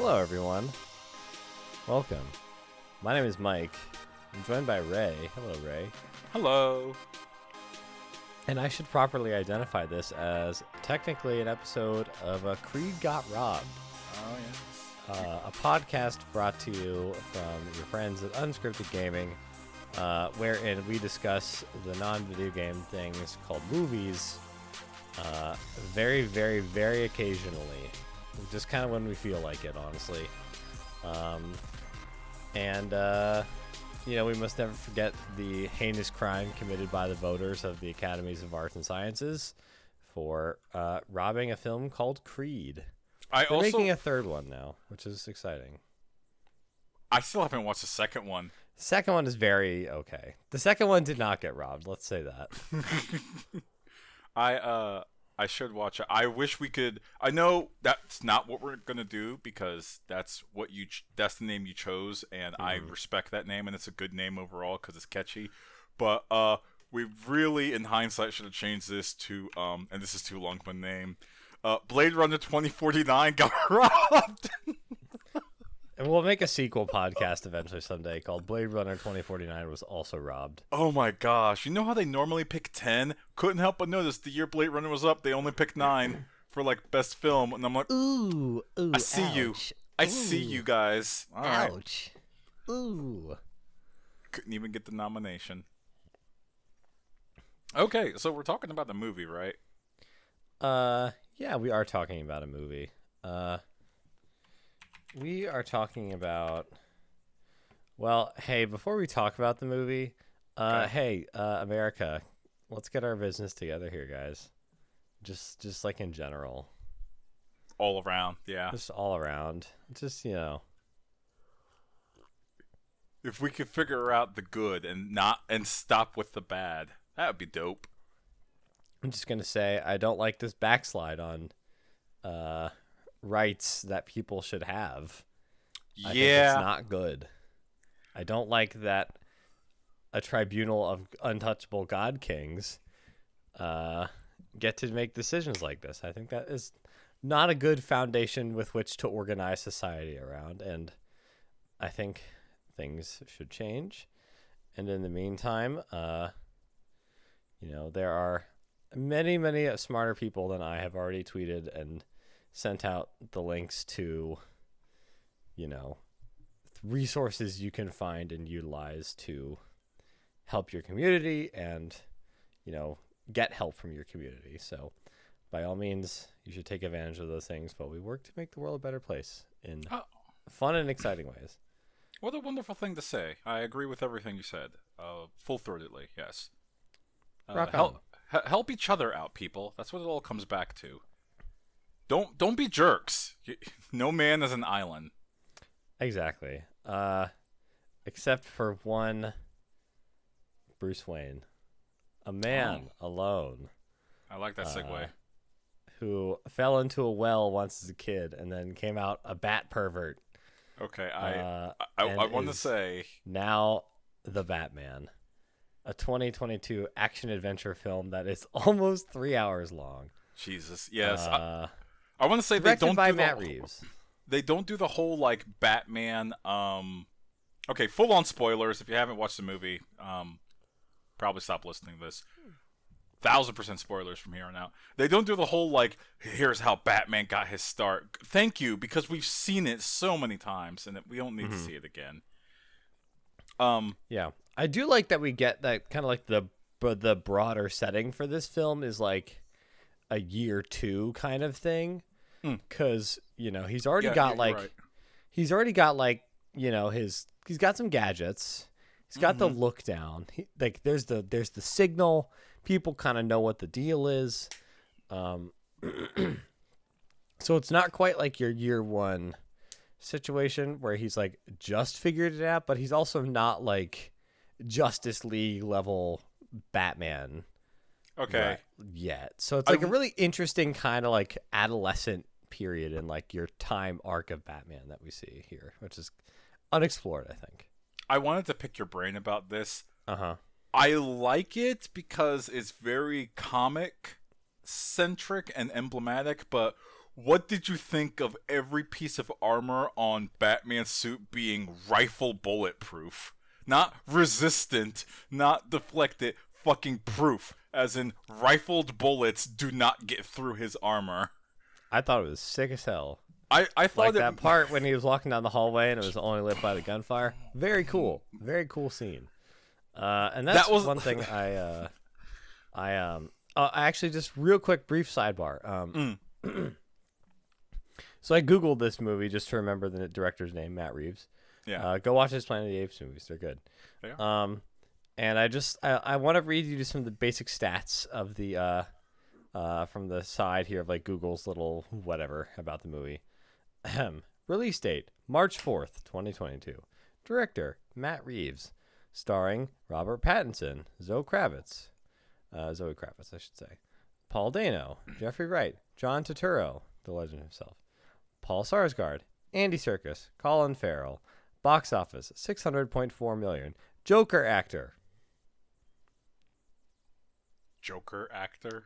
Hello, everyone. Welcome. My name is Mike. I'm joined by Ray. Hello, Ray. Hello. And I should properly identify this as technically an episode of Creed Got Robbed, Oh, yes. a podcast brought to you from your friends at Unscripted Gaming, wherein we discuss the non-video game things called movies very, very, very occasionally. Just kind of when we feel like it, honestly. We must never forget the heinous crime committed by the voters of the Academies of Arts and Sciences for robbing a film called Creed. They're making a third one now, which is exciting. I still haven't watched the second one. The second one is very okay. The second one did not get robbed, let's say that. I should watch it. I wish we could. I know that's not what we're gonna do because that's what that's the name you chose, and I respect that name, and it's a good name overall because it's catchy. But we really, in hindsight, should have changed this to and this is too long of a name. Blade Runner 2049 got robbed. And we'll make a sequel podcast eventually someday called Blade Runner 2049 was also robbed. Oh my gosh. You know how they normally pick 10? Couldn't help but notice the year Blade Runner was up, they only picked 9 for like best film. And I'm like, ooh, I see ouch. you. I see you guys. All ouch. Right. Ooh. Couldn't even get the nomination. Okay, so we're talking about the movie, right? Yeah, we are talking about a movie. We are talking about... Well, hey, before we talk about the movie, America, let's get our business together here, guys. Just like in general. All around, yeah. Just all around. Just, If we could figure out the good and stop with the bad, that would be dope. I'm just gonna say I don't like this backslide on rights that people should have. Yeah. I think it's not good. I don't like that a tribunal of untouchable god kings get to make decisions like this. I think that is not a good foundation with which to organize society around, and I think things should change. And in the meantime, there are many, many smarter people than I have already tweeted and sent out the links to, resources you can find and utilize to help your community and, get help from your community. So by all means, you should take advantage of those things while we work to make the world a better place in fun and exciting ways. What a wonderful thing to say. I agree with everything you said. Full-throatedly, yes. Help each other out, people. That's what it all comes back to. Don't be jerks. No man is an island. Exactly. Except for one Bruce Wayne. A man alone. I like that segue. Who fell into a well once as a kid and then came out a bat pervert. Okay, I want to say... Now the Batman. A 2022 action-adventure film that is almost 3 hours long. Jesus, yes. I want to say they don't by do Matt Reeves. They don't do the whole like Batman. Okay, full-on spoilers. If you haven't watched the movie, probably stop listening to this. 1000% spoilers from here on out. They don't do the whole like, here's how Batman got his start. Thank you, because we've seen it so many times, and we don't need to see it again. Yeah, I do like that we get that kind of like the broader setting for this film is like a year 2 kind of thing, because he's already got he's got some gadgets. He's got the look down. There's the signal. People kind of know what the deal is. So it's not quite like your year 1 situation where he's like just figured it out, but he's also not like Justice League level Batman. Okay. Yet. So it's like a really interesting kind of like adolescent period in like your time arc of Batman that we see here, which is unexplored, I think. I wanted to pick your brain about this. Uh-huh. I like it because it's very comic centric and emblematic, but what did you think of every piece of armor on Batman's suit being rifle bulletproof? Not resistant, not deflected, fucking proof. As in, rifled bullets do not get through his armor. I thought it was sick as hell. I thought Like that part when he was walking down the hallway and it was only lit by the gunfire. Very cool scene. And that's That was- one thing I actually just real quick brief sidebar. So I googled this movie just to remember the director's name, Matt Reeves. Yeah. Go watch his Planet of the Apes movies; they're good. They are. And I want to read you just some of the basic stats of the from the side here of like Google's little whatever about the movie. Release date March 4th, 2022. Director Matt Reeves, starring Robert Pattinson, Zoe Kravitz, I should say, Paul Dano, Jeffrey Wright, John Turturro, the legend himself, Paul Sarsgaard, Andy Serkis, Colin Farrell. Box office $600.4 million. Joker actor. Joker actor?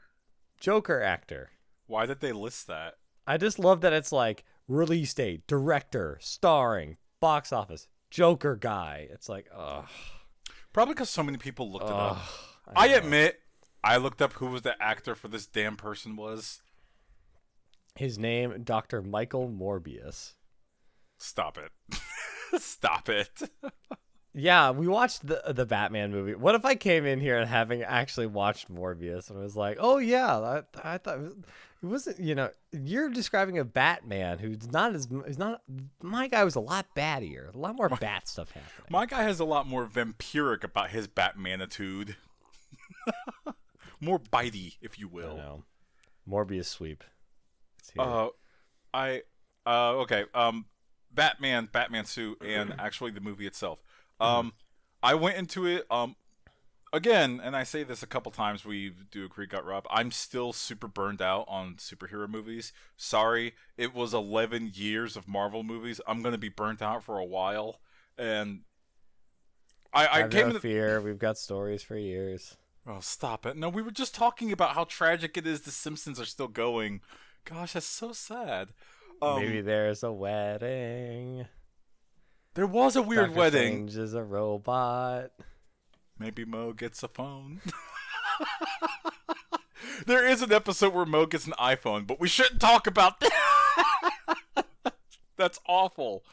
Joker actor. Why did they list that? I just love that it's like release date, director, starring, box office, Joker guy. It's like, ugh. Probably because so many people looked it up. I I know. admit, I looked up who was the actor for this damn person was. His name, Dr. Michael Morbius. Stop it. Stop it. Yeah, we watched the Batman movie. What if I came in here and having actually watched Morbius and was like, oh yeah, I thought it wasn't, you're describing a Batman who's not, my guy was a lot battier, a lot more bat stuff happening. My guy has a lot more vampiric about his Batmanitude. More bitey, if you I will. know. Morbius sweep. It's here. Okay. Batman suit, and actually the movie itself. I went into it, again, and I say this a couple times, we do agree, Gut Rob, I'm still super burned out on superhero movies. Sorry, it was 11 years of Marvel movies. I'm going to be burnt out for a while, and I Have came no in. fear. We've got stories for years. Oh, stop it. No, we were just talking about how tragic it is the Simpsons are still going. Gosh, that's so sad. Maybe there's a wedding. There was a weird Doctor wedding. Strange is a robot. Maybe Mo gets a phone. There is an episode where Mo gets an iPhone, but we shouldn't talk about that. That's awful.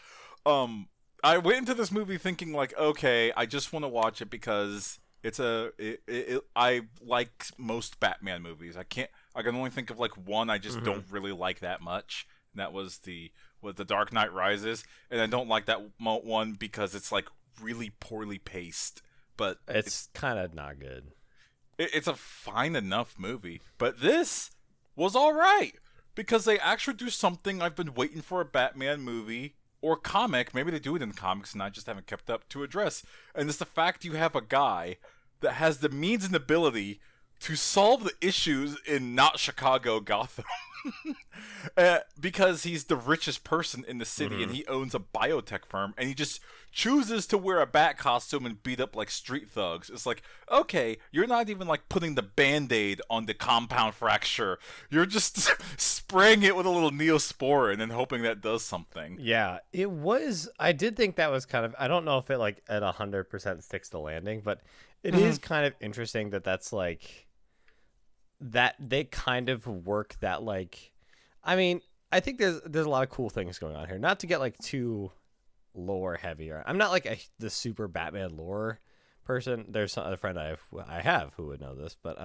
I went into this movie thinking like, okay, I just want to watch it because I like most Batman movies. I can only think of like one I just don't really like that much. And that was the Dark Knight Rises, and I don't like that one because it's like really poorly paced. But It's kind of not good. it's a fine enough movie. But this was all right because they actually do something I've been waiting for a Batman movie or comic. Maybe they do it in comics, and I just haven't kept up to address. And it's the fact you have a guy that has the means and ability to solve the issues in not Chicago, Gotham. Because he's the richest person in the city and he owns a biotech firm, and he just chooses to wear a bat costume and beat up like street thugs. It's like, okay, you're not even like putting the Band-Aid on the compound fracture. You're just spraying it with a little Neosporin and then hoping that does something. Yeah, it was. I did think that was kind of. I don't know if it like at 100% sticks the landing, but it is kind of interesting that that's like that they kind of work that like. I mean, I think there's a lot of cool things going on here. Not to get like too lore heavy. I'm not like the super Batman lore person. There's a friend I have who would know this, but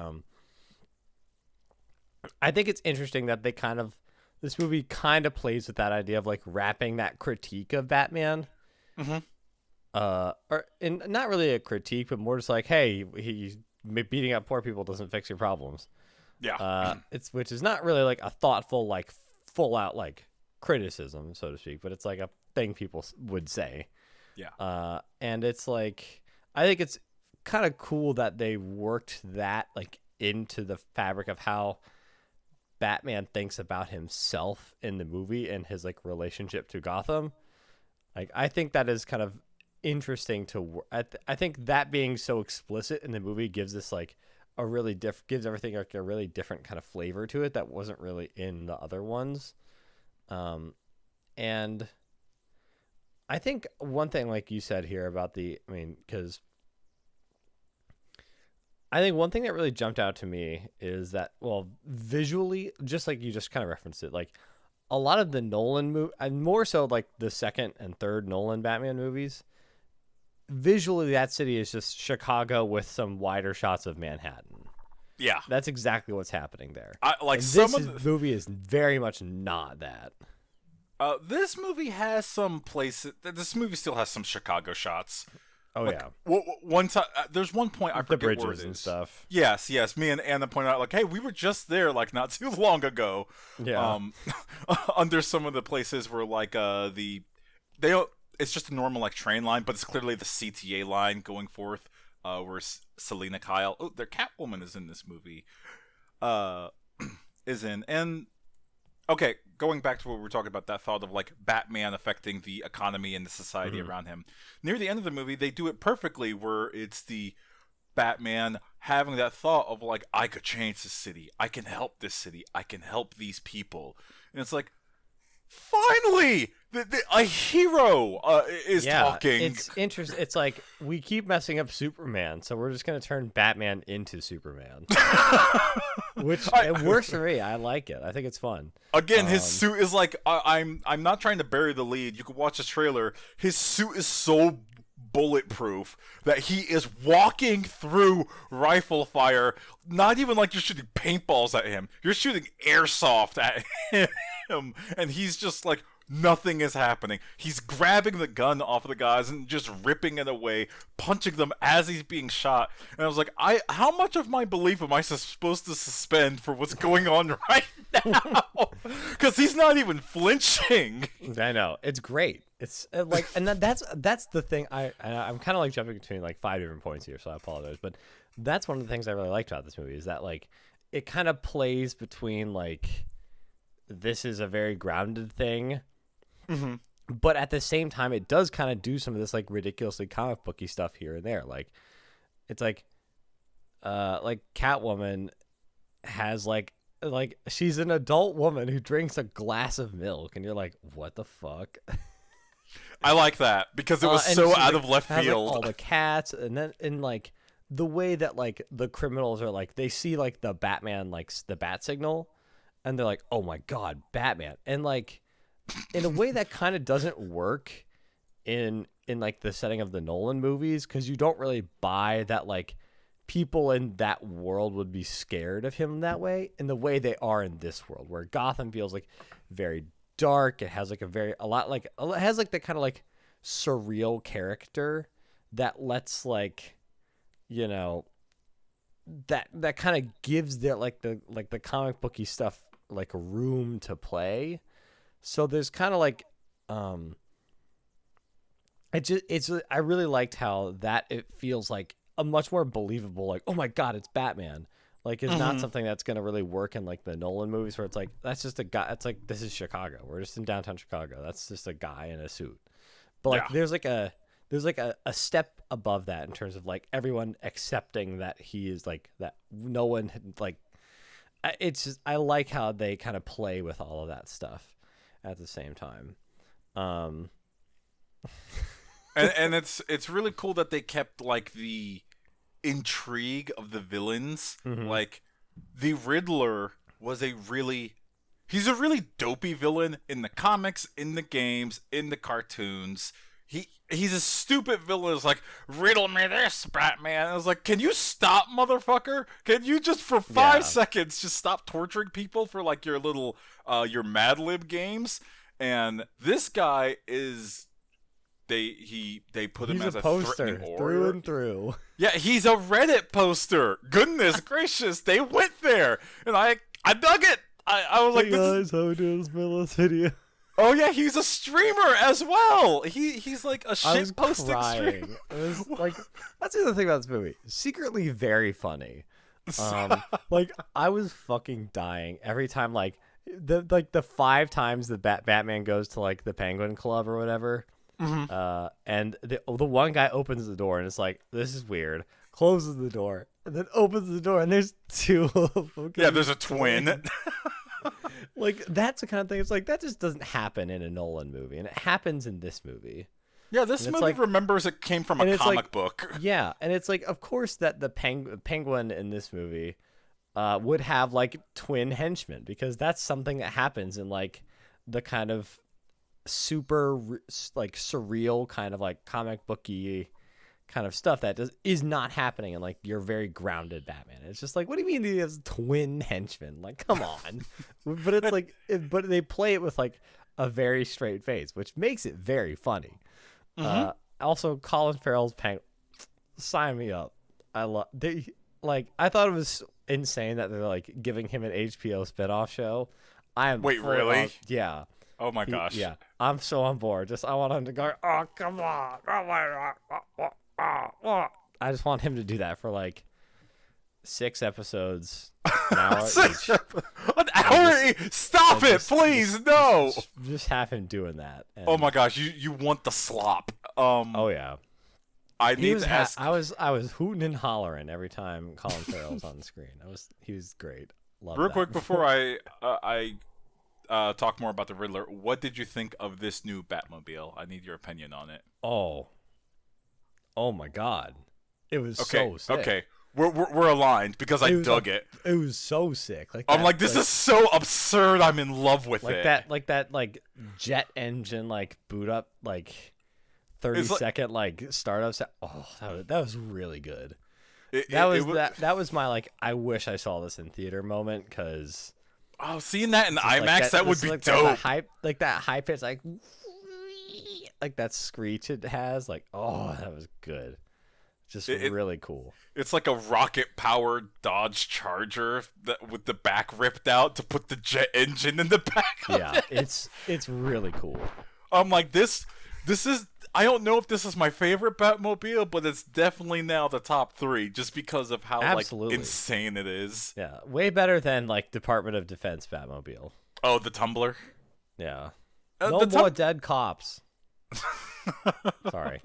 I think it's interesting that they kind of this movie kind of plays with that idea of like wrapping that critique of Batman, and not really a critique, but more just like, hey, he's beating up poor people doesn't fix your problems. Yeah. Which is not really like a thoughtful, like full out like criticism, so to speak, but it's like a thing people would say. Yeah. And it's like, I think it's kind of cool that they worked that like into the fabric of how Batman thinks about himself in the movie and his like relationship to Gotham. Like, I think that is kind of interesting to I think that being so explicit in the movie gives this like gives everything like a really different kind of flavor to it that wasn't really in the other ones. And I think one thing, like you said here about because I think one thing that really jumped out to me is that, well, visually, just like you just kind of referenced it, like a lot of the Nolan movie, and more so like the second and third Nolan Batman movies, visually that city is just Chicago with some wider shots of Manhattan. Yeah, that's exactly what's happening there. Movie is very much not that. This movie has some places. This movie still has some Chicago shots. Oh, like, yeah. One time, there's one point I forget the bridges where it is. And stuff. Yes. Me and Anna pointed out, like, hey, we were just there, like, not too long ago. Yeah. Under some of the places where, like, it's just a normal like train line, but it's clearly the CTA line going forth. Where Selena Kyle, their Catwoman is in this movie, and okay, going back to what we were talking about, that thought of like Batman affecting the economy and the society around him. Near the end of the movie, they do it perfectly, where it's the Batman having that thought of like, I could change the city, I can help this city, I can help these people, and it's like, finally, a hero is talking. It's interesting. It's like we keep messing up Superman, so we're just gonna turn Batman into Superman, which it works for me. I like it. I think it's fun. Again, his suit is like I'm not trying to bury the lead. You can watch the trailer. His suit is so bulletproof that he is walking through rifle fire. Not even like you're shooting paintballs at him. You're shooting airsoft at him, and he's just like, nothing is happening. He's grabbing the gun off of the guys and just ripping it away, punching them as he's being shot. And I was like, how much of my belief am I supposed to suspend for what's going on right now? Because he's not even flinching. I know, it's great. It's like, and that's the thing. I'm kind of like jumping between like 5 different points here, so I apologize. But that's one of the things I really liked about this movie, is that like it kind of plays between like, this is a very grounded thing. Mm-hmm. But at the same time, it does kind of do some of this like ridiculously comic booky stuff here and there. Like, it's like Catwoman has like she's an adult woman who drinks a glass of milk, and you're like, what the fuck? I like that because it was so out of left has, field. Like, all the cats, and then in like the way that like the criminals are like, they see like the Batman, like the bat signal, and they're like, oh my god, Batman, and like, in a way that kind of doesn't work in like the setting of the Nolan movies, because you don't really buy that like people in that world would be scared of him that way, in the way they are in this world, where Gotham feels like very dark. It has like it has like the kind of like surreal character that lets like, you know, that kind of gives the comic booky stuff like room to play. So there's kind of like, I really liked how that it feels like a much more believable, like, oh my god, it's Batman. Like, it's not something that's going to really work in like the Nolan movies, where it's like, that's just a guy. It's like, this is Chicago. We're just in downtown Chicago. That's just a guy in a suit. But like, there's like a step above that in terms of like everyone accepting that he is like that. No one like, it's just, I like how they kind of play with all of that stuff at the same time. And it's really cool that they kept like the intrigue of the villains. Like, the Riddler was he's a really dopey villain in the comics, in the games, in the cartoons. He's a stupid villain. It's like, riddle me this, Batman. I was like, can you stop, motherfucker? Can you just for 5 seconds just stop torturing people for like your little your Mad Lib games? And this guy is they put him as a poster through and through. Yeah, he's a Reddit poster. Goodness gracious, they went there, and I dug it. I was like, hey guys, how we doing this video? Oh yeah, he's a streamer as well. He's like a shit posting streamer. It was like, that's the other thing about this movie. Secretly very funny. Like, I was fucking dying every time. Like the 5 times the Batman goes to like the Penguin Club or whatever. And the one guy opens the door and it's like, this is weird. Closes the door and then opens the door and there's 2 of them. Yeah, there's a twin. Like, that's the kind of thing. It's like, that just doesn't happen in a Nolan movie, and it happens in this movie. Yeah, this movie remembers it came from a comic book. Yeah, and it's like, of course that the penguin in this movie would have like twin henchmen, because that's something that happens in like the kind of super like surreal kind of like comic booky kind of stuff that is not happening in like your very grounded Batman. It's just like, what do you mean he has twin henchmen? Like, come on. But it's like, but they play it with like a very straight face, which makes it very funny. Also, Colin Farrell's Penguin, sign me up. I thought it was insane that they're like giving him an HBO spinoff show. Wait, really? Yeah. Oh my gosh. Yeah, I'm so on board. I want him to go, oh, come on. I just want him to do that for like 6 episodes. An hour each. An hour each? Stop it, please. No. Just have him doing that. And oh my gosh, you want the slop. Oh yeah. I need to ask. I was hooting and hollering every time Colin Farrell was on the screen. He was great. Love Real that. quick before I talk more about the Riddler, what did you think of this new Batmobile? I need your opinion on it. Oh my God, it was okay, so sick. Okay, we're aligned because I dug it. It was so sick. Like I'm like, this is so absurd. I'm in love with it. Like that jet engine like boot up like 30-second like startup. Oh, that was really good. That was my like, I wish I saw this in theater moment, because seeing that in IMAX, that would be dope. That high pitch like that screech it has, like, oh, that was good. Just really cool. It's like a rocket-powered Dodge Charger with the back ripped out to put the jet engine in the back of it. It's really cool. I'm like, this is, I don't know if this is my favorite Batmobile, but it's definitely now the top 3 just because of how like insane it is. Yeah, way better than like Department of Defense Batmobile. Oh, the Tumbler? Yeah. No more dead cops. Sorry.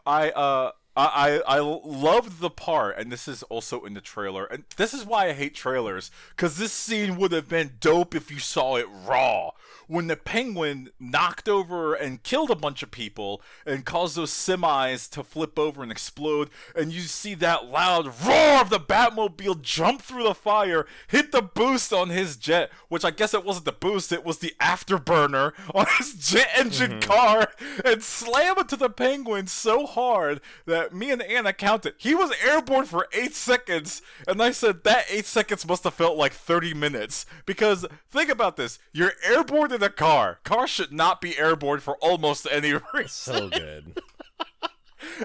I loved the part, and this is also in the trailer, and this is why I hate trailers, because this scene would have been dope if you saw it raw. When the Penguin knocked over and killed a bunch of people and caused those semis to flip over and explode, and you see that loud roar of the Batmobile jump through the fire, hit the boost on his jet, which I guess it wasn't the boost, it was the afterburner on his jet engine car, and slam into the Penguin so hard that me and Anna counted. He was airborne for 8 seconds, and I said that 8 seconds must have felt like 30 minutes. Because, think about this, you're airborne in a car. Car should not be airborne for almost any reason. So good.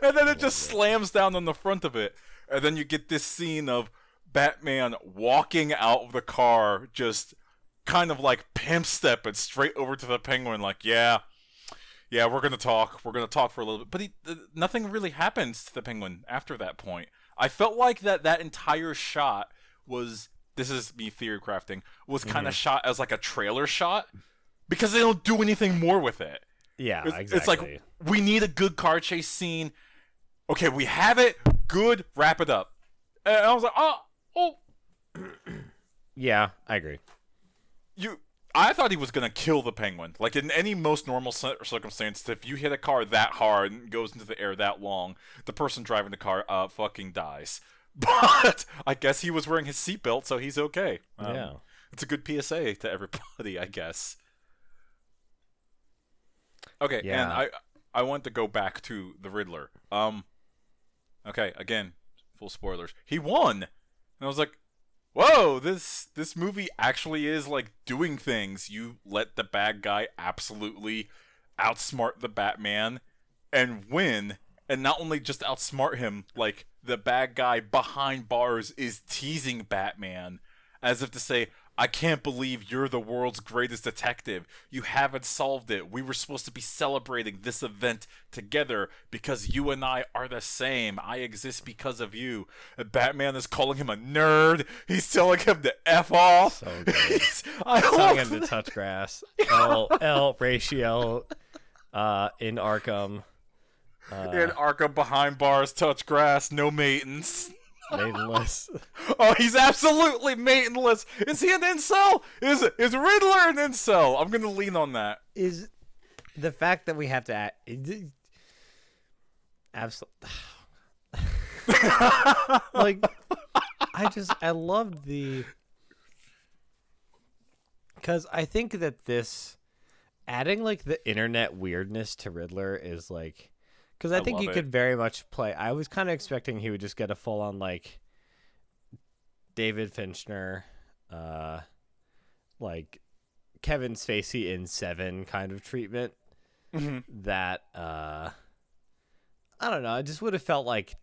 And then it just slams down on the front of it. And then you get this scene of Batman walking out of the car, just kind of like pimp stepping straight over to the Penguin, like, yeah, we're gonna talk. We're gonna talk for a little bit. But nothing really happens to the Penguin after that point. I felt like that entire shot was, this is me theory crafting, was kind of shot as like a trailer shot, because they don't do anything more with it. Yeah, exactly. It's like, we need a good car chase scene. Okay, we have it. Good, wrap it up. And I was like, oh. Yeah, I agree. I thought he was going to kill the Penguin. Like, in any most normal circumstance, if you hit a car that hard and goes into the air that long, the person driving the car fucking dies. But I guess he was wearing his seatbelt, so he's okay. Yeah. It's a good PSA to everybody, I guess. Okay, yeah. And I want to go back to the Riddler. Okay, again, full spoilers. He won! And I was like, whoa, this movie actually is like doing things. You let the bad guy absolutely outsmart the Batman and win, and not only just outsmart him, like the bad guy behind bars is teasing Batman as if to say, I can't believe you're the world's greatest detective. You haven't solved it. We were supposed to be celebrating this event together because you and I are the same. I exist because of you. And Batman is calling him a nerd. He's telling him to F off. So good. Telling him to touch grass. L ratio in Arkham. In Arkham behind bars, touch grass, no maintenance. Maidenless. Oh, he's absolutely maidenless. Is he an incel? Is Riddler an incel? I'm gonna lean on that. Is the fact that we have to act absolutely like I loved the because I think that this adding like the internet weirdness to Riddler is like because I think love he it. could very much play. I was kind of expecting he would just get a full on like David Fincher, like Kevin Spacey in Seven kind of treatment. That I don't know. I just would have felt like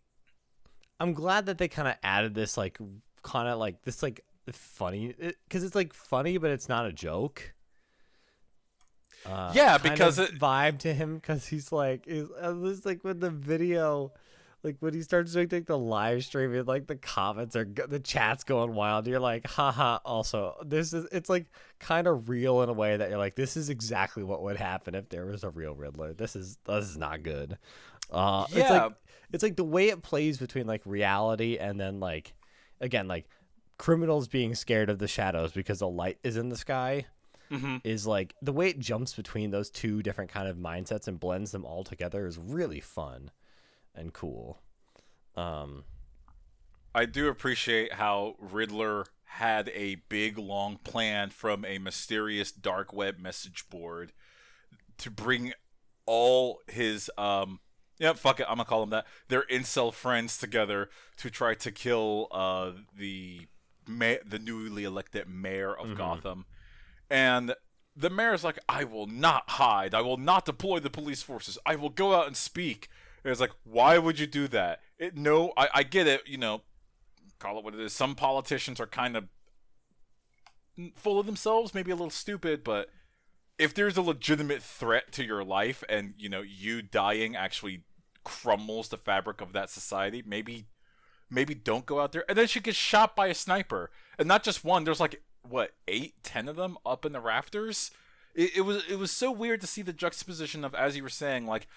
I'm glad that they kind of added this like kind of like this like funny because it's like funny but it's not a joke. Yeah, kind because of vibe to him because he's like it's like with the video. Like when he starts doing like the live stream and like the comments are the chat's going wild, you're like, haha. Also, it's like kind of real in a way that you're like, this is exactly what would happen if there was a real Riddler. This is not good. It's like the way it plays between like reality and then like again like criminals being scared of the shadows because the light is in the sky. Is like the way it jumps between those two different kind of mindsets and blends them all together is really fun and cool. I do appreciate how Riddler had a big long plan from a mysterious dark web message board to bring all his fuck it, I'm gonna call them that, their incel friends together to try to kill the newly elected mayor of Gotham. And the mayor's like, I will not hide. I will not deploy the police forces. I will go out and speak. And it's like, why would you do that? I get it, call it what it is. Some politicians are kind of full of themselves, maybe a little stupid, but if there's a legitimate threat to your life and, you dying actually crumbles the fabric of that society, maybe don't go out there. And then she gets shot by a sniper. And not just one, there's like, 8-10 of them up in the rafters? It was so weird to see the juxtaposition of, as you were saying, like,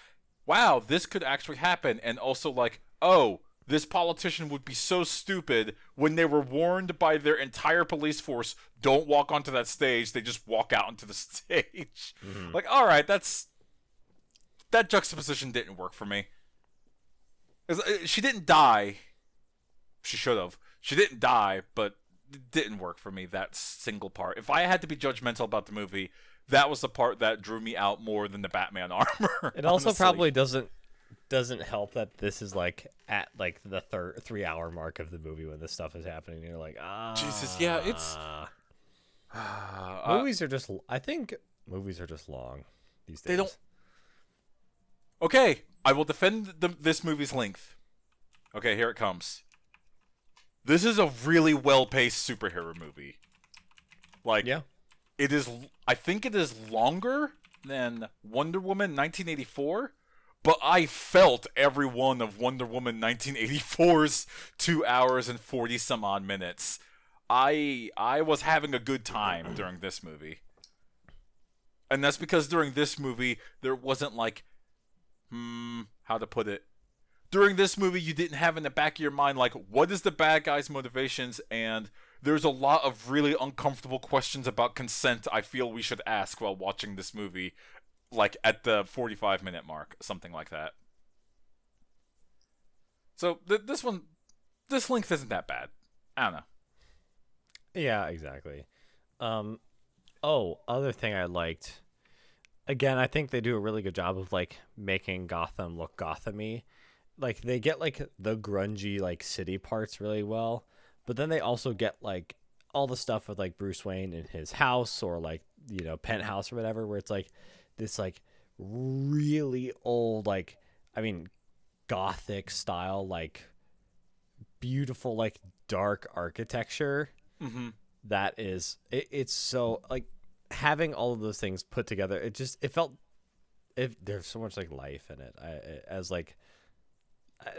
wow, this could actually happen, and also like, oh, this politician would be so stupid when they were warned by their entire police force, don't walk onto that stage, they just walk out into the stage. Like, all right, that juxtaposition didn't work for me. She didn't die. She should have. She didn't die, but it didn't work for me, that single part. If I had to be judgmental about the movie, that was the part that drew me out more than the Batman armor. It also honestly. probably doesn't help that this is like at like the 3-hour mark of the movie when this stuff is happening. You're like, Jesus, yeah, it's movies are just. I think movies are just long these days. They don't. Okay, I will defend this movie's length. Okay, here it comes. This is a really well-paced superhero movie. Like, yeah. It is. I think it is longer than Wonder Woman 1984, but I felt every one of Wonder Woman 1984's 2 hours and 40 some odd minutes. I was having a good time during this movie, and that's because during this movie there wasn't like, how to put it. During this movie, you didn't have in the back of your mind like, what is the bad guy's motivations, and there's a lot of really uncomfortable questions about consent I feel we should ask while watching this movie, like at the 45-minute mark, something like that. So this length isn't that bad. I don't know. Yeah, exactly. Other thing I liked. Again, I think they do a really good job of like making Gotham look Gotham-y. Like they get like the grungy like city parts really well. But then they also get, like, all the stuff with, like, Bruce Wayne in his house or, like, penthouse or whatever, where it's, like, this, like, really old, like, I mean, Gothic style, like, beautiful, like, dark architecture that is, it's so, like, having all of those things put together, there's so much, like, life in it.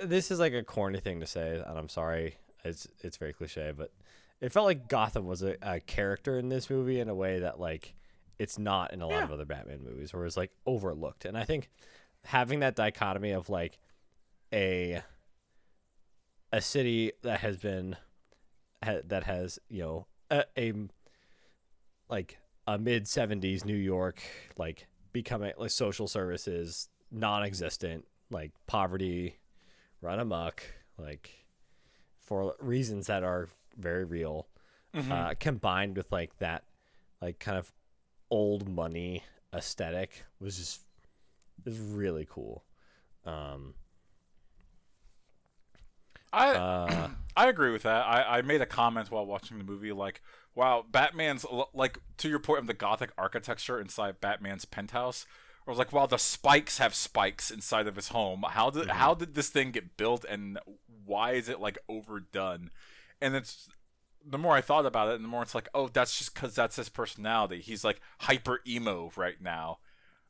This is, like, a corny thing to say, and I'm sorry. It's very cliche, but it felt like Gotham was a character in this movie in a way that like it's not in a lot of other Batman movies, where it's like overlooked. And I think having that dichotomy of like a a city that has been that has, a like a mid 70s New York, like becoming like social services non-existent, like poverty run amok, like for reasons that are very real, combined with like that like kind of old money aesthetic is really cool. I agree with that. I made a comment while watching the movie, like, wow, Batman's, like, to your point of the gothic architecture inside Batman's penthouse. I was like, wow, the spikes have spikes inside of his home. How did this thing get built, and why is it like overdone? And it's the more I thought about it, and the more it's like, oh, that's just because that's his personality. He's like hyper emo right now.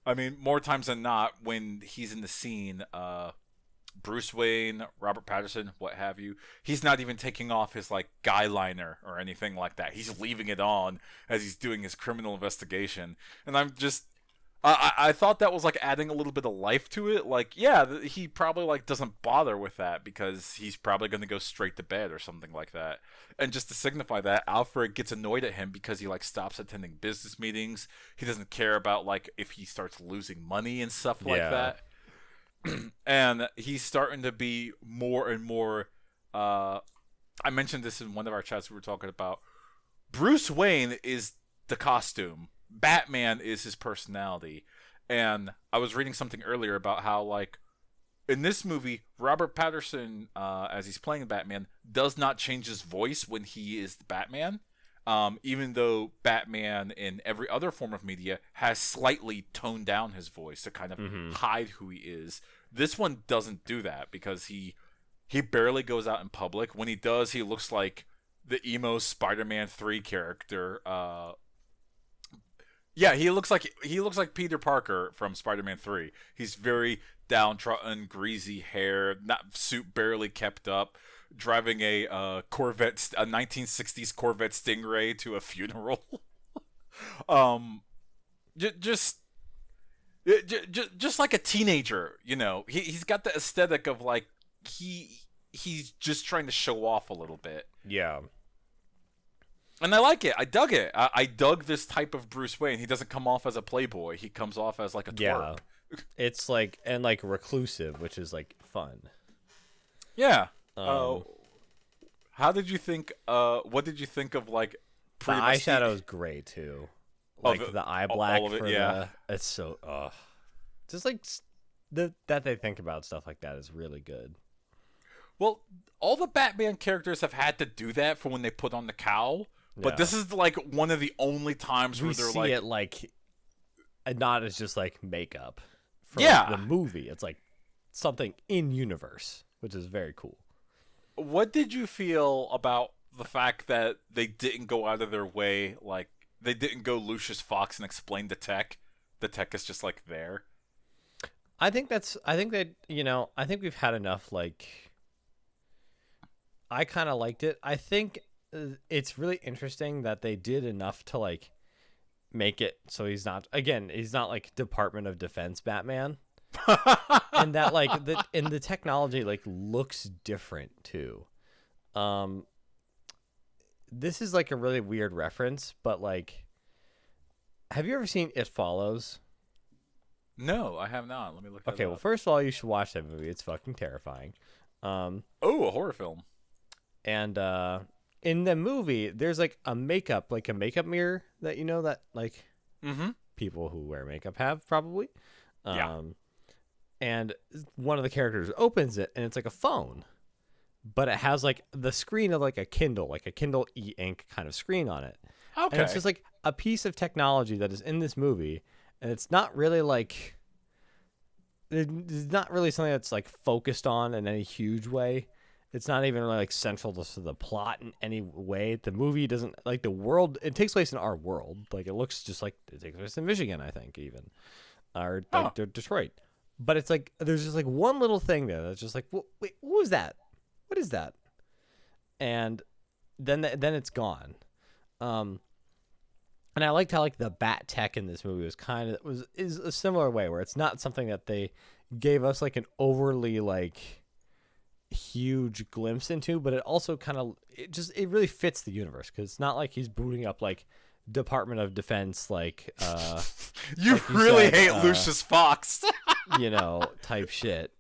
I mean, more times than not, when he's in the scene, Bruce Wayne, Robert Pattinson, what have you, he's not even taking off his like guy liner or anything like that. He's leaving it on as he's doing his criminal investigation, and I'm just. I thought that was like adding a little bit of life to it. Like, yeah, he probably like doesn't bother with that because he's probably going to go straight to bed or something like that. And just to signify that, Alfred gets annoyed at him because he like stops attending business meetings. He doesn't care about like if he starts losing money and stuff like that. And he's starting to be more and more. I mentioned this in one of our chats we were talking about. Bruce Wayne is the costume. Batman is his personality. And I was reading something earlier about how, like, in this movie, Robert Pattinson, as he's playing Batman, does not change his voice when he is the Batman. Even though Batman in every other form of media has slightly toned down his voice to kind of hide who he is. This one doesn't do that because he barely goes out in public. When he does, he looks like the emo Spider-Man 3 character. Yeah, he looks like Peter Parker from Spider-Man 3. He's very downtrodden, greasy hair, not suit barely kept up, driving a Corvette, a 1960s Corvette Stingray to a funeral. Just like a teenager, you know. He's got the aesthetic of like he's just trying to show off a little bit. Yeah. And I like it. I dug it. I dug this type of Bruce Wayne. He doesn't come off as a playboy. He comes off as like a twerp. It's like, and like reclusive, which is like fun. Yeah. How did you think? What did you think of like? The eyeshadow is great too. Like the eye black all of it, it's so. Just like that they think about stuff like that is really good. Well, all the Batman characters have had to do that for when they put on the cowl. But this is like one of the only times where they're like, we see it like, not as just like makeup. For like, the movie, it's like something in universe, which is very cool. What did you feel about the fact that they didn't go out of their way, like they didn't go Lucius Fox and explain the tech? The tech is just like there. I think that I think we've had enough. Like, I kind of liked it. I think it's really interesting that they did enough to like make it so he's not like Department of Defense Batman. And that like the technology like looks different too. This is like a really weird reference, but like, have you ever seen It Follows? No, I have not. Let me look that Okay, up. Well, first of all, you should watch that movie. It's fucking terrifying. A horror film. And in the movie, there's like a makeup mirror that that like people who wear makeup have probably. And one of the characters opens it, and it's like a phone, but it has like the screen of like a Kindle e-ink kind of screen on it. Okay. And it's just like a piece of technology that is in this movie, and it's not really like it's not really something that's like focused on in any huge way. It's not even really like central to the plot in any way. The movie doesn't like the world. It takes place in our world. Like it looks just like it takes place in Michigan, I think, even or like Detroit. But it's like there's just like one little thing there that's just like, wait, what was that? What is that? And then it's gone. And I liked how like the bat tech in this movie is a similar way where it's not something that they gave us like an overly like huge glimpse into, but it also kind of it really fits the universe because it's not like he's booting up like Department of Defense like You like you really said, hate Lucius Fox. type shit.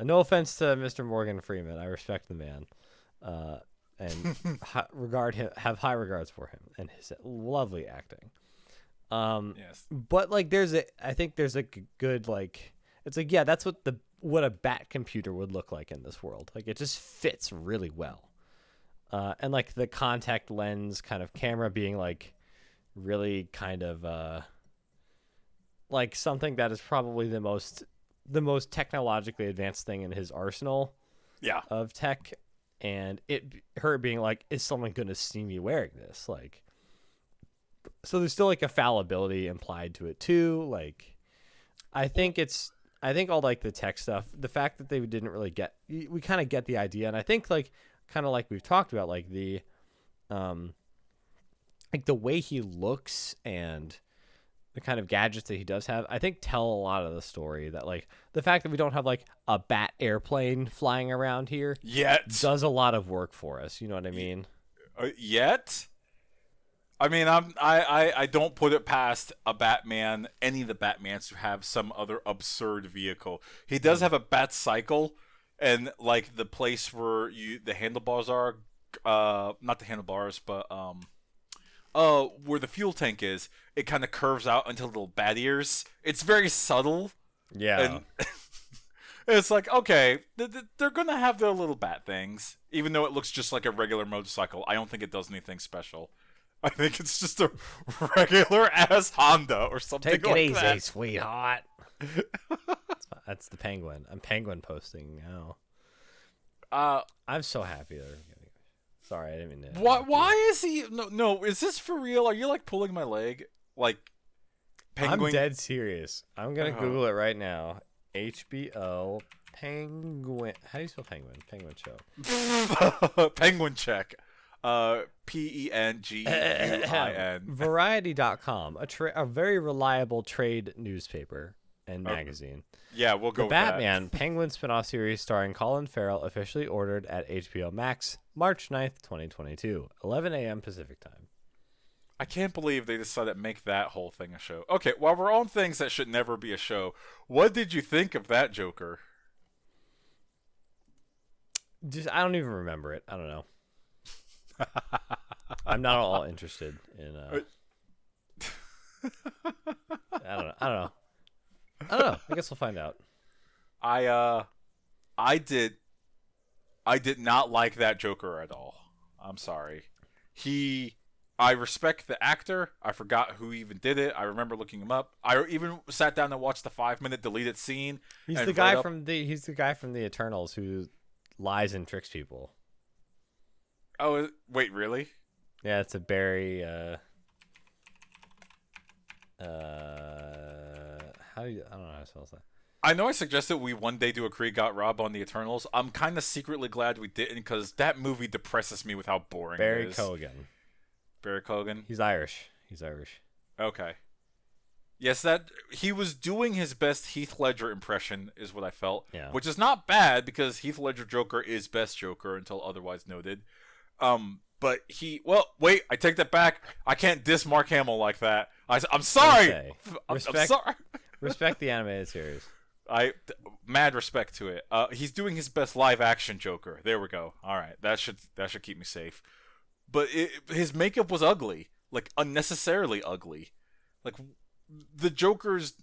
No offense to Mr. Morgan Freeman, I respect the man, and have high regards for him and his lovely acting. Yes. But like I think there's a good like it's like yeah, that's what a bat computer would look like in this world. Like it just fits really well. And like the contact lens kind of camera being like really kind of like something that is probably the most technologically advanced thing in his arsenal of tech, and her being like, is someone gonna see me wearing this? Like, so there's still like a fallibility implied to it too. Like, I think all like the tech stuff, the fact that they didn't really we kind of get the idea, and I think like kind of like we've talked about, like the like the way he looks and the kind of gadgets that he does have, I think tell a lot of the story. That like the fact that we don't have like a bat airplane flying around here yet does a lot of work for us. You know what I mean? Yet. I mean, I don't put it past any of the Batmans to have some other absurd vehicle. He does have a bat cycle, and like the place where the handlebars are, not the handlebars, but where the fuel tank is, it kind of curves out into little bat ears. It's very subtle. Yeah. And it's like, okay, they're gonna have their little bat things, even though it looks just like a regular motorcycle. I don't think it does anything special. I think it's just a regular ass Honda or something like that. Take it easy, sweetheart. That's the Penguin. I'm Penguin posting now. I'm so happy. Sorry, I didn't mean to. Why is he? No. Is this for real? Are you like pulling my leg? Like, Penguin? I'm dead serious. I'm gonna Google it right now. HBO Penguin. How do you spell Penguin? Penguin show. Penguin check. Penguin. Variety.com, a very reliable trade newspaper and magazine. Yeah, we'll go the with Batman that. Penguin spinoff series starring Colin Farrell officially ordered at HBO Max March 9th, 2022, 11 a.m. Pacific time. I can't believe they decided to make that whole thing a show. Okay, while we're on things that should never be a show, what did you think of that Joker? I don't even remember it. I don't know. I'm not at all interested in. I don't know. I guess we'll find out. I did not like that Joker at all. I'm sorry. I respect the actor. I forgot who even did it. I remember looking him up. I even sat down and watched the 5-minute deleted scene. He's the guy from the Eternals who lies and tricks people. Oh, wait, really? Yeah, it's a Barry. I don't know how to spell that. I know I suggested we one day do a Krieg Got Rob on the Eternals. I'm kind of secretly glad we didn't, because that movie depresses me with how boring Barry it is. Barry Keoghan? He's Irish. Okay. Yes, that he was doing his best Heath Ledger impression is what I felt. Yeah. Which is not bad, because Heath Ledger Joker is best Joker until otherwise noted. But wait, I take that back. I can't diss Mark Hamill like that. I'm sorry. I'm sorry. Respect the animated series. Mad respect to it. He's doing his best live action Joker. There we go. All right, that should keep me safe. But his makeup was ugly, like unnecessarily ugly. Like the Joker's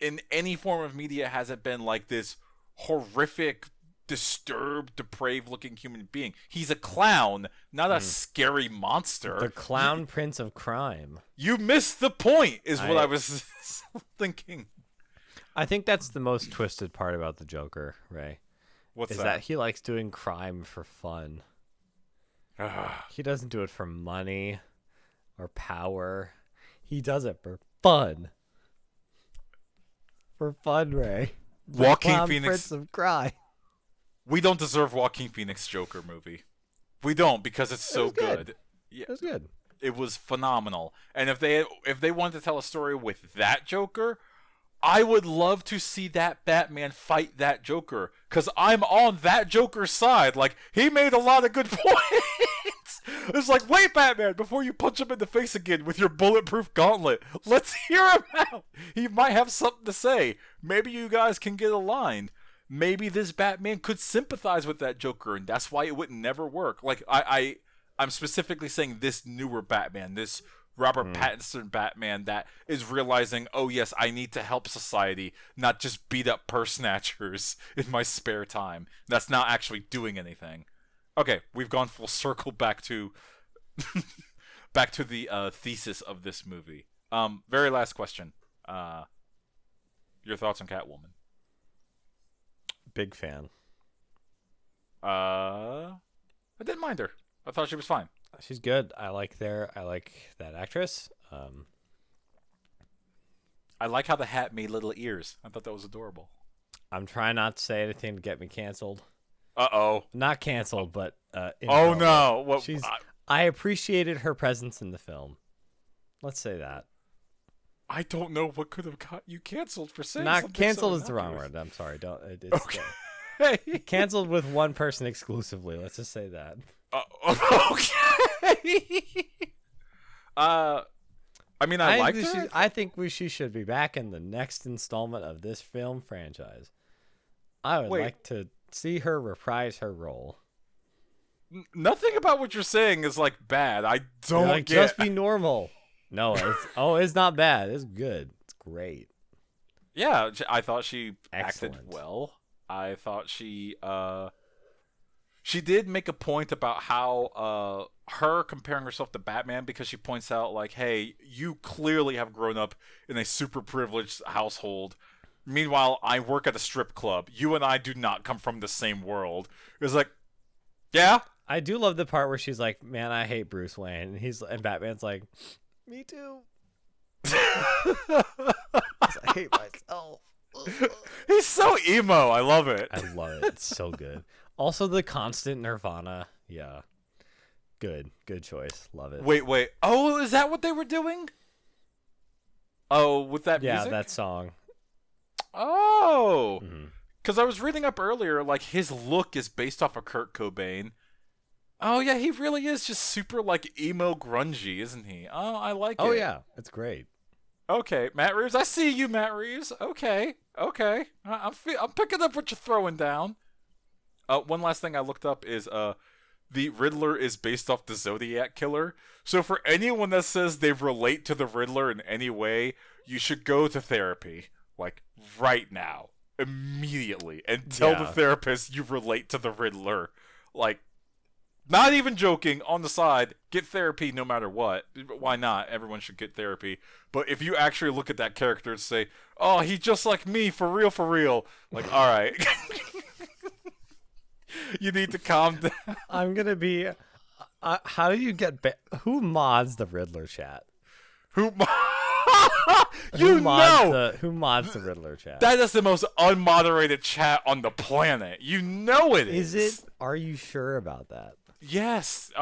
in any form of media hasn't been like this horrific, disturbed, depraved-looking human being. He's a clown, not a scary monster. The clown prince of crime. You missed the point, is what I was thinking. I think that's the most twisted part about the Joker, Ray. What's that? Is that he likes doing crime for fun. He doesn't do it for money or power. He does it for fun. For fun, Ray. Joaquin Phoenix. Prince of crime. We don't deserve Joaquin Phoenix Joker movie. We don't, because it's so good. Yeah, it was good. It was phenomenal. And if they wanted to tell a story with that Joker, I would love to see that Batman fight that Joker, because I'm on that Joker's side. Like, he made a lot of good points. It's like, wait, Batman, before you punch him in the face again with your bulletproof gauntlet, let's hear him out. He might have something to say. Maybe you guys can get aligned. Maybe this Batman could sympathize with that Joker, and that's why it would never work. Like, I'm specifically saying this newer Batman, this Robert Pattinson Batman that is realizing, oh yes, I need to help society, not just beat up purse snatchers in my spare time. That's not actually doing anything. Okay, we've gone full circle back to back to the thesis of this movie. Very last question. Your thoughts on Catwoman? Big fan. I didn't mind her. I thought she was fine. She's good. I like that actress. I like how the hat made little ears. I thought that was adorable. I'm trying not to say anything to get me canceled. Uh-oh. Not canceled, but oh no. What? I appreciated her presence in the film. Let's say that. I don't know what could have got you canceled for saying Not something canceled so is the wrong innocuous. word. I'm sorry. Don't. It's, Okay. canceled with one person exclusively. Let's just say that. Okay. I mean, I liked her. I think she should be back in the next installment of this film franchise. I would like to see her reprise her role. Nothing about what you're saying is like bad. I don't Like, get. just be normal. No, it's not bad. It's good. It's great. Yeah, I thought she Excellent. acted well. I thought she did make a point about how her comparing herself to Batman, because she points out like, hey, you clearly have grown up in a super privileged household. Meanwhile, I work at a strip club. You and I do not come from the same world. It's like, yeah. I do love the part where she's like, "Man, I hate Bruce Wayne," and Batman's like, "Me too." I hate myself. He's so emo. I love it. I love it. It's so good. Also, the constant Nirvana. Yeah. Good choice. Love it. Wait. Oh, is that what they were doing? Oh, with that yeah, music? that song. Oh. Mhm. Because I was reading up earlier, like, his look is based off of Kurt Cobain. Oh, yeah, he really is just super, like, emo grungy, isn't he? Oh, I like it. Oh yeah, it's great. Okay, Matt Reeves. I see you, Matt Reeves. Okay. I'm picking up what you're throwing down. One last thing I looked up is the Riddler is based off the Zodiac Killer. So for anyone that says they relate to the Riddler in any way, you should go to therapy, like right now, immediately, and tell the therapist you relate to the Riddler. Like, not even joking, on the side, get therapy no matter what. Why not? Everyone should get therapy. But if you actually look at that character and say, oh, he's just like me, for real, like, all right. You need to calm down. I'm gonna be. How do you get? Who mods the Riddler chat? Who Who mods the Riddler chat? That is the most unmoderated chat on the planet. You know it is. Is it? Are you sure about that? Yes,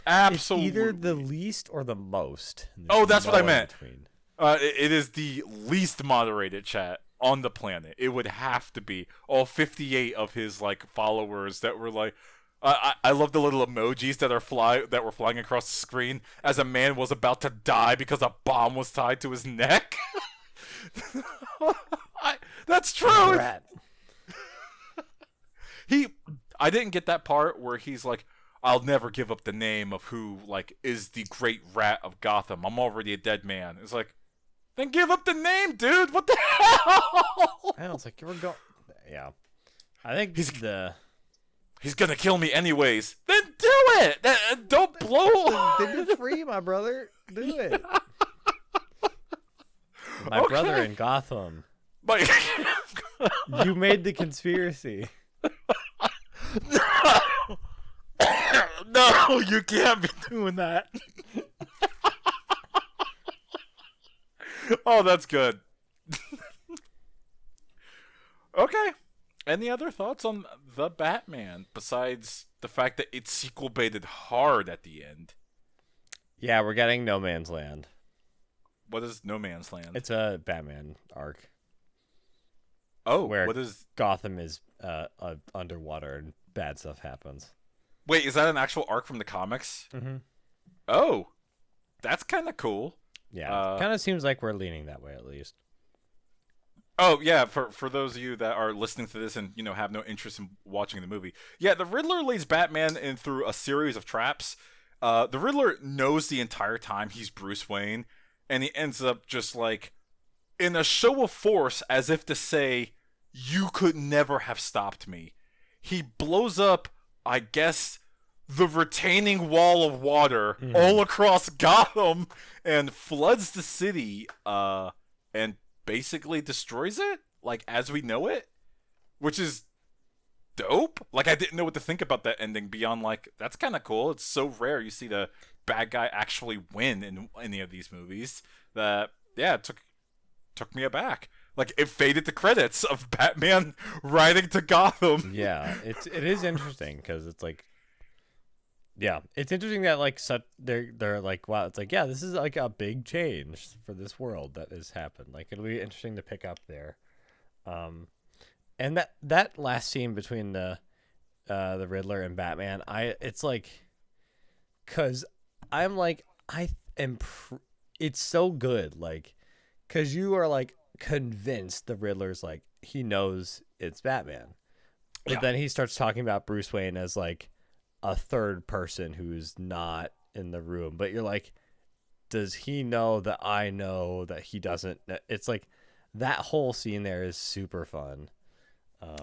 absolutely. It's either the least or the most. Oh, that's what I meant. Between. It is the least moderated chat on the planet. It would have to be all 58 of his like followers that were like. I love the little emojis that were flying across the screen as a man was about to die because a bomb was tied to his neck. That's true. I didn't get that part where he's like, I'll never give up the name of who like is the great rat of Gotham. I'm already a dead man. It's like, then give up the name, dude. What the hell? I know, it's like we're going. Yeah, I think he's gonna kill me anyways. Then do it. Don't blow. Then you're free, my brother. Do it. My brother in Gotham. You made the conspiracy. No, you can't be doing that. Oh, that's good. Okay. Any other thoughts on The Batman besides the fact that it's sequel baited hard at the end? Yeah, we're getting No Man's Land. What is No Man's Land? It's a Batman arc. Oh, where what is? Gotham is underwater and bad stuff happens. Wait, is that an actual arc from the comics? Mm-hmm. Oh, that's kind of cool. Yeah, kind of seems like we're leaning that way at least. Oh yeah, for those of you that are listening to this and have no interest in watching the movie, yeah, the Riddler leads Batman in through a series of traps. The Riddler knows the entire time he's Bruce Wayne, and he ends up just like in a show of force, as if to say, "You could never have stopped me." He blows up, I guess, the retaining wall of water all across Gotham and floods the city, and basically destroys it, like, as we know it, which is dope. Like, I didn't know what to think about that ending beyond, like, that's kind of cool. It's so rare you see the bad guy actually win in any of these movies that, yeah, it took me aback. Like, it faded the credits of Batman riding to Gotham. Yeah, it is interesting because it's like, yeah, it's interesting that like they're like, wow, it's like, yeah, this is like a big change for this world that has happened. Like, it'll be interesting to pick up there. And that last scene between the Riddler and Batman, it's like, cause I'm like, it's so good, like, cause you are like convinced the Riddler's like, he knows it's Batman, but then he starts talking about Bruce Wayne as like a third person who's not in the room, but you're like, does he know that I know that he doesn't? It's like that whole scene there is super fun.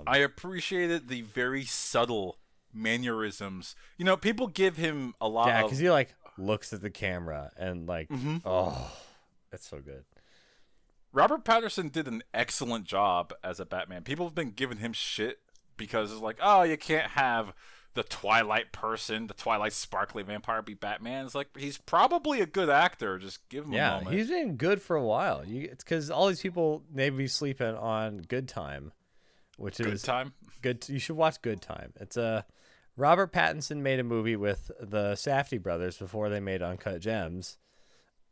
I appreciated the very subtle mannerisms. People give him a lot because he like looks at the camera and like, oh, that's so good. Robert Pattinson did an excellent job as a Batman. People have been giving him shit because it's like, oh, you can't have the Twilight person, the Twilight sparkly vampire be Batman. It's like, he's probably a good actor. Just give him a moment. Yeah, he's been good for a while. It's because all these people maybe sleeping on Good Time, which is Good Time. Good. You should watch Good Time. It's Robert Pattinson made a movie with the Safdie brothers before they made Uncut Gems.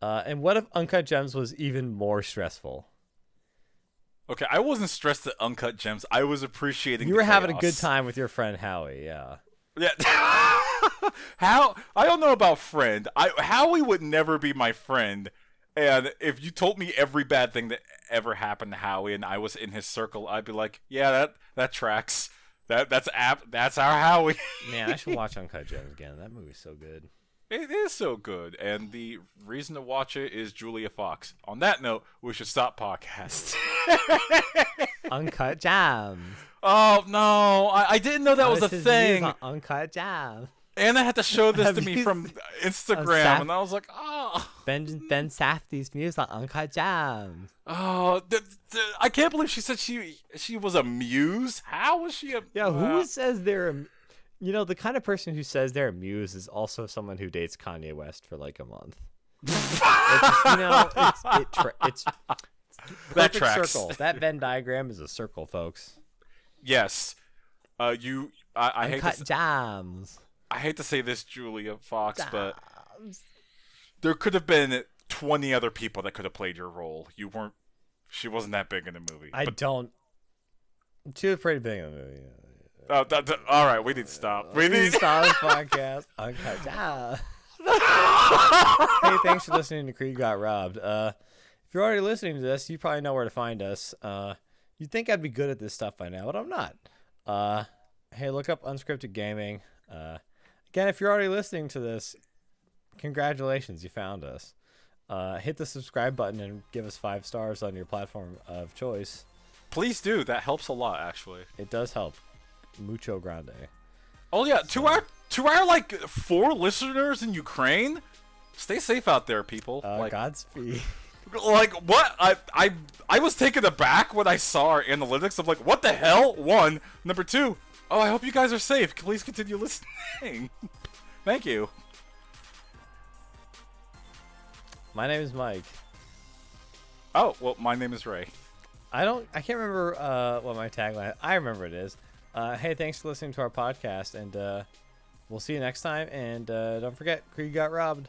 And what if Uncut Gems was even more stressful? Okay, I wasn't stressed at Uncut Gems. I was appreciating. You were having a good time with your friend Howie. Yeah. Yeah. How? I don't know about friend. Howie would never be my friend. And if you told me every bad thing that ever happened to Howie and I was in his circle, I'd be like, yeah, that tracks. That's our Howie. Man, I should watch Uncut Gems again. That movie's so good. It is so good, and the reason to watch it is Julia Fox. On that note, we should stop podcast. Uncut Gems. Oh no, I didn't know that was a thing. Uncut Gems. Anna had to show this to me from Instagram, and I was like, oh. Ben Safdie's views on Uncut Gems. Oh, I can't believe she said she was a muse. How was she a? Yeah, who says they're a? The kind of person who says they're a muse is also someone who dates Kanye West for like a month. It's that tracks. Circle. That Venn diagram is a circle, folks. Yes. I hate Jams. I hate to say this, Julia Fox, but there could have been 20 other people that could have played your role. She wasn't that big in the movie. She was pretty big in the movie. All right, we need to stop. We need to stop this podcast. Uncut Gems. Hey, thanks for listening to Creed Got Robbed. If you're already listening to this, you probably know where to find us. You'd think I'd be good at this stuff by now, but I'm not. Hey, look up Unscripted Gaming. Again, if you're already listening to this, congratulations, you found us. Hit the subscribe button and give us 5 stars on your platform of choice. Please do. That helps a lot, actually. It does help. Mucho grande. Oh yeah, to our like 4 listeners in Ukraine, stay safe out there, people. Godspeed. Like, what? I was taken aback when I saw our analytics. I'm like, what the hell? 1. Number 2. Oh, I hope you guys are safe. Please continue listening. Thank you. My name is Mike. Oh, well, my name is Ray. I can't remember what my tagline. I remember it is. Hey, thanks for listening to our podcast, and we'll see you next time. And don't forget, Creed Got Robbed.